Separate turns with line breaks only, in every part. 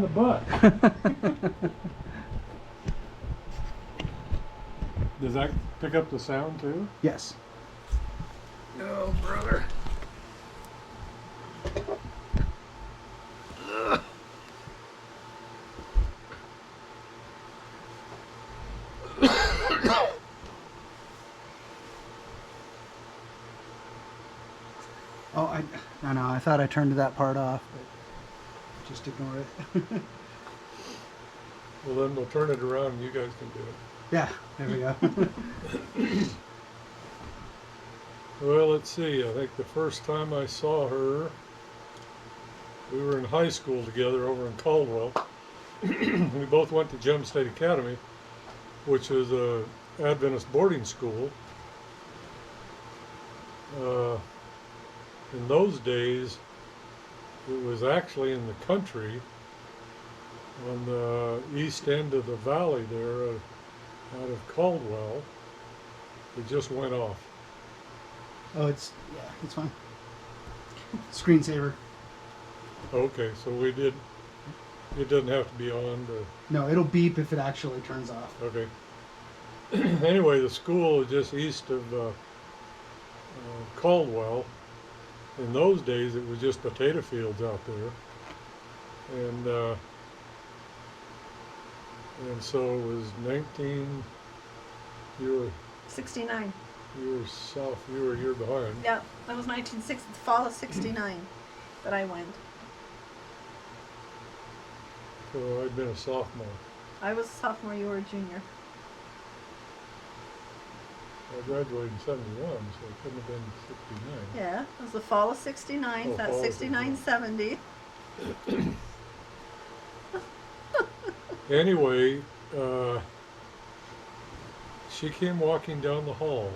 in the butt. Does that pick up the sound too?
Yes.
Oh, brother.
Oh, I know. I thought I turned that part off, but just ignore it.
Well, then we'll turn it around and you guys can do it.
Yeah, there we go.
Well, let's see. I think the first time I saw her, we were in high school together over in Caldwell. We both went to Gem State Academy, which is a Adventist boarding school. In those days, it was actually in the country on the east end of the valley there out of Caldwell. It just went off.
Oh, it's fine. Screensaver.
Okay, so we did. It doesn't have to be on.
No, it'll beep if it actually turns off.
Okay. Anyway, the school is just east of Caldwell. In those days, it was just potato fields out there, and so it was 19. You
69.
were south. You were a year behind.
Yeah, that was 1960, the fall of 69 that I went.
So I'd been a sophomore.
I was a sophomore, you were a junior.
I graduated in 71, so it couldn't have been 69.
Yeah, it was the fall of 69,
Oh,
that's
fall of
69, 70.
Anyway, she came walking down the hall,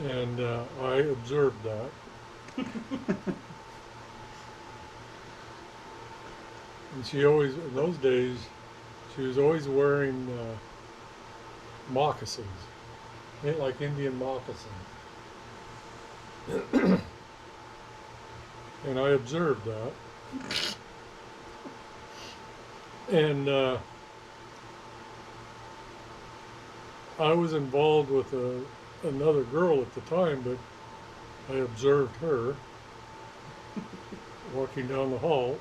and I observed that. And she always, in those days, she was always wearing moccasins, like Indian moccasins. And I observed that. And I was involved with another girl at the time, but I observed her walking down the hall,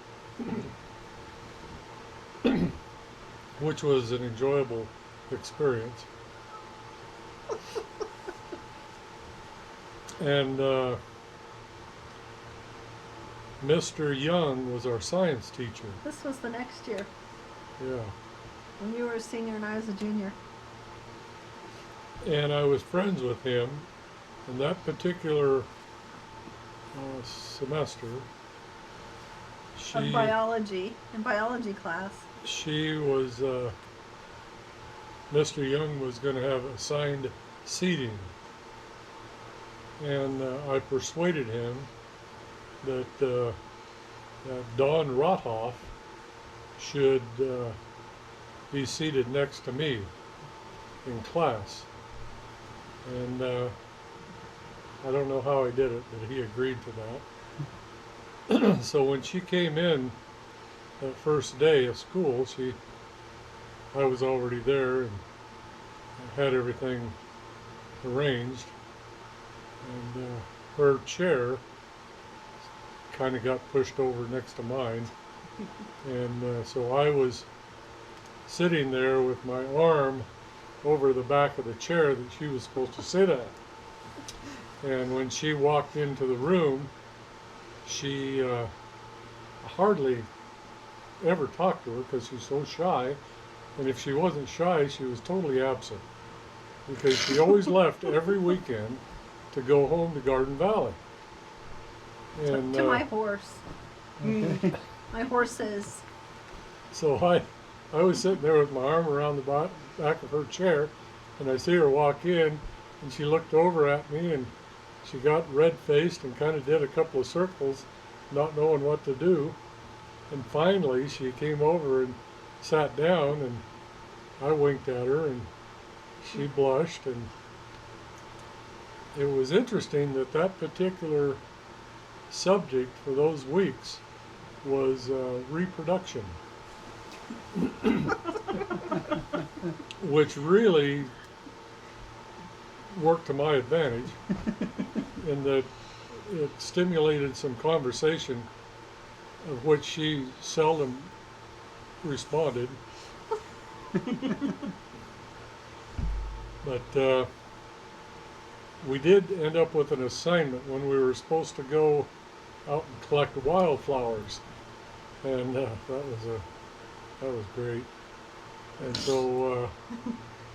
which was an enjoyable experience. And Mr. Young was our science teacher.
This was the next year,
Yeah.
when you were a senior and I was a junior.
And I was friends with him. In that particular semester,
Of biology, in biology class.
she was, Mr. Young was going to have assigned seating. And I persuaded him that Don Rothoff should be seated next to me in class. And I don't know how I did it, but he agreed to that. So when she came in that first day of school, I was already there and had everything arranged. And her chair kind of got pushed over next to mine. And so I was sitting there with my arm over the back of the chair that she was supposed to sit at. And when she walked into the room, she hardly ever talked to her because she's so shy. And if she wasn't shy, she was totally absent, because she always left every weekend to go home to Garden Valley. And
To my horse.
Okay.
My horses.
so I was sitting there with my arm around the back of her chair, and I see her walk in, and she looked over at me, and she got red-faced and kind of did a couple of circles, not knowing what to do. And finally, she came over and sat down, and I winked at her, and she blushed. And it was interesting that particular subject for those weeks was reproduction, which really worked to my advantage in that it stimulated some conversation of which she seldom responded. But we did end up with an assignment when we were supposed to go out and collect wildflowers, and that was great. And so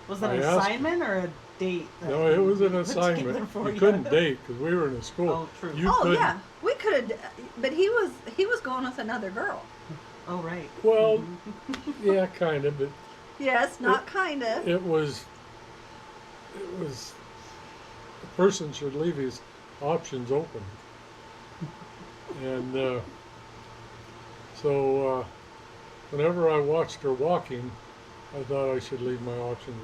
Was it
I
an
asked-
assignment or a date? that
no, it was an
put together
assignment.
for
You couldn't date because we were in a school.
Oh, true.
You
Oh
couldn't.
yeah, we could have, but he was going with another girl.
Oh, right.
Well, yeah, kind of, but
Yes, not kinda.
it was a person should leave his options open. And so whenever I watched her walking, I thought I should leave my options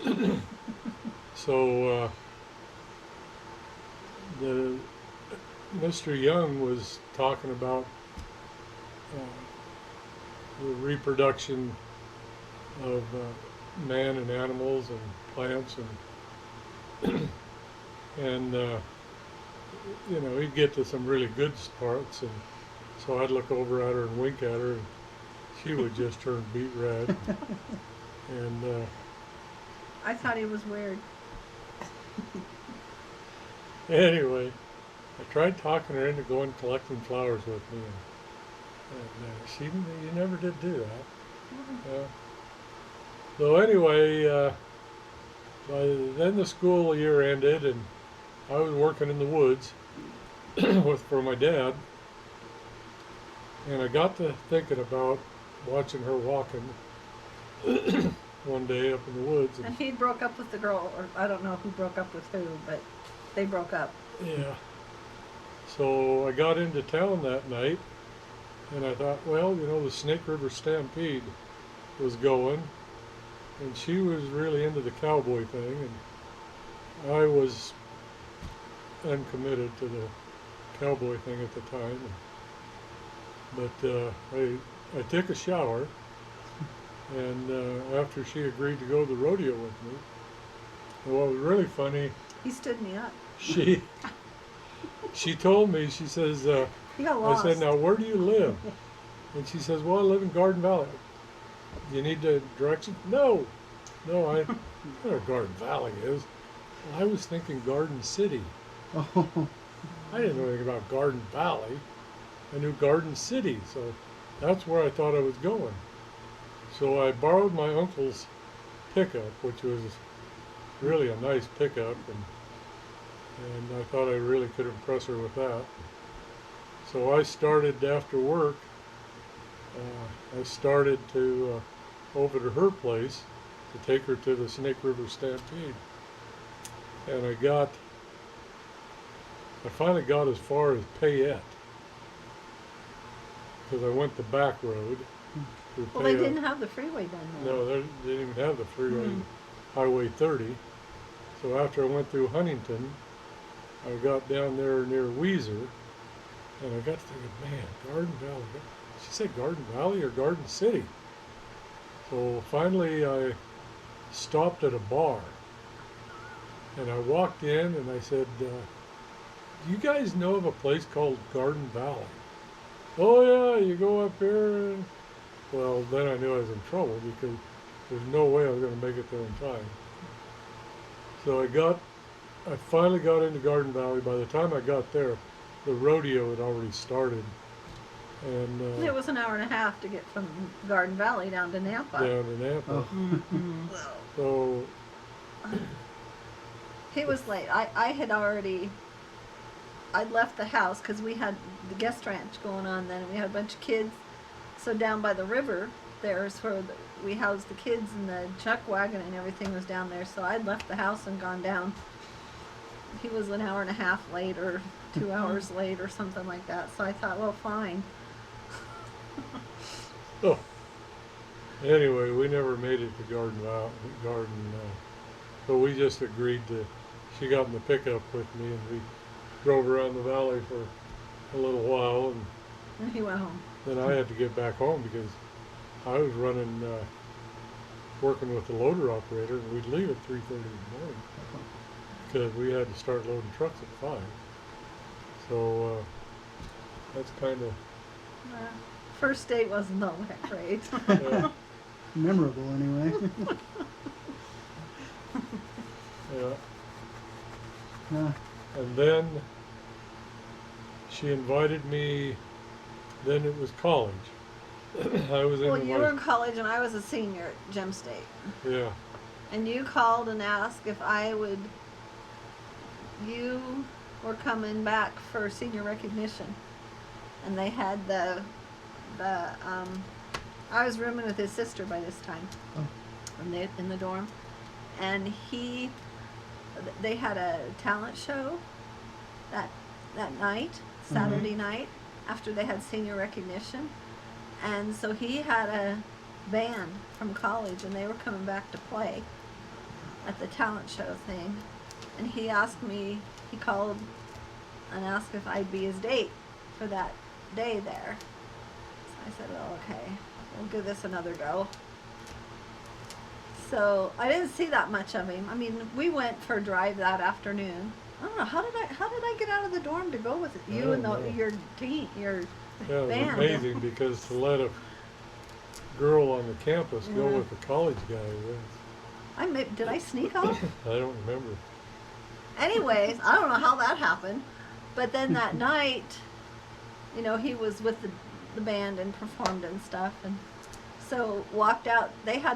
open. So the Mr. Young was talking about the reproduction of man and animals and plants and you know, he'd get to some really good parts, and so I'd look over at her and wink at her, and she would just turn beet red. And
I thought he was weird.
anyway, I tried talking her into going collecting flowers with me, and you never did do that. So anyway, by then the school year ended, and I was working in the woods for my dad, and I got to thinking about watching her walking one day up in the woods.
And he broke up with the girl, or I don't know who broke up with who, but they broke up.
Yeah. So I got into town that night, and I thought, well, you know, the Snake River Stampede was going, and she was really into the cowboy thing, and I was uncommitted to the cowboy thing at the time. But I took a shower, and after she agreed to go to the rodeo with me, and what was really funny,
He stood me up.
she told me, she says,
He got
I
lost.
said, now where do you live? And she says, well, I live in Garden Valley. Do you need the directions? No, I know where Garden Valley is. Well, I was thinking Garden City.
Oh,
I didn't know anything about Garden Valley. I knew Garden City, so that's where I thought I was going. So I borrowed my uncle's pickup, which was really a nice pickup, and I thought I really could impress her with that. So I started after work. I started to over to her place to take her to the Snake River Stampede, and I finally got as far as Payette because I went the back road through
Well, they
Payette.
didn't have the freeway done there.
No, they didn't even have the freeway, Highway 30. So after I went through Huntington, I got down there near Weiser, and I got to thinking, man, Garden Valley. She said Garden Valley or Garden City. So finally I stopped at a bar, and I walked in and I said, do you guys know of a place called Garden Valley? Oh yeah, you go up here. And well, then I knew I was in trouble because there's no way I was going to make it there in time. So I finally got into Garden Valley. By the time I got there, the rodeo had already started. And
It was an hour and a half to get from Garden Valley down to Napa.
down to Napa. So
He was late. I'd left the house because we had the guest ranch going on then, and we had a bunch of kids. So down by the river, there's where we housed the kids, and the chuck wagon and everything was down there. So I'd left the house and gone down. He was an hour and a half late, or 2 hours late, or something like that. So I thought, well, fine.
oh, anyway, we never made it to so we just agreed to. She got in the pickup with me, and drove around the valley for a little while, and
And he went home.
then I had to get back home because I was running, working with the loader operator, and we'd leave at 3:30 in the morning because we had to start loading trucks at 5. So that's kind of
First date wasn't all that great.
Memorable anyway.
yeah.
Yeah.
And then she invited me. Then it was college. I was in
Well, you were in
my
college and I was a senior at Gem State.
yeah.
And you called and asked if I would. You were coming back for senior recognition, and they had I was rooming with his sister by this time, in the dorm, and they had a talent show that night, Saturday night, after they had senior recognition, and so he had a band from college, and they were coming back to play at the talent show thing, and he called and asked if I'd be his date for that day there. So I said, well, okay, we'll give this another go. So I didn't see that much of him. I mean, we went for a drive that afternoon. I don't know, how did I get out of the dorm to go with you and your team, your
Yeah, it was
band?
amazing because to let a girl on the campus go
Yeah.
with a college guy,
Did I sneak off?
I don't remember.
Anyways, I don't know how that happened. But then that night, he was with the band and performed and stuff. And so walked out. They had